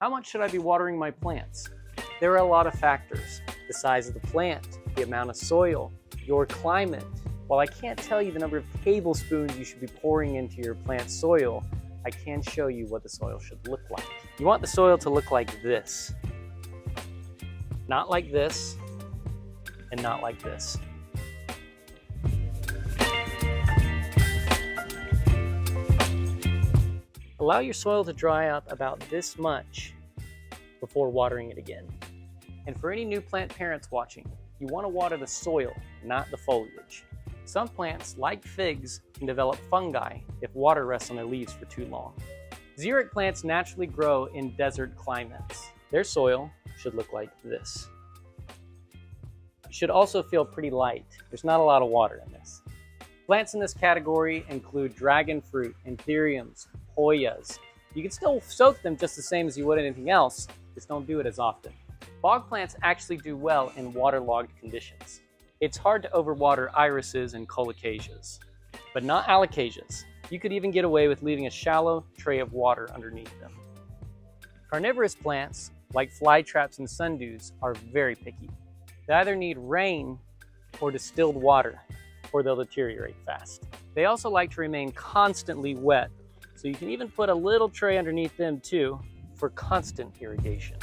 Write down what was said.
How much should I be watering my plants? There are a lot of factors. The size of the plant, the amount of soil, your climate. While I can't tell you the number of tablespoons you should be pouring into your plant soil, I can show you what the soil should look like. You want the soil to look like this. Not like this, and not like this. Allow your soil to dry up about this much before watering it again. And for any new plant parents watching, you want to water the soil, not the foliage. Some plants, like figs, can develop fungi if water rests on their leaves for too long. Xeric plants naturally grow in desert climates. Their soil should look like this. It should also feel pretty light. There's not a lot of water in this. Plants in this category include dragon fruit, anthuriums, hoyas. You can still soak them just the same as you would anything else, just don't do it as often. Bog plants actually do well in waterlogged conditions. It's hard to overwater irises and colocasias, but not alocasias. You could even get away with leaving a shallow tray of water underneath them. Carnivorous plants, like flytraps and sundews, are very picky. They either need rain or distilled water, or they'll deteriorate fast. They also like to remain constantly wet, so you can even put a little tray underneath them too for constant irrigation.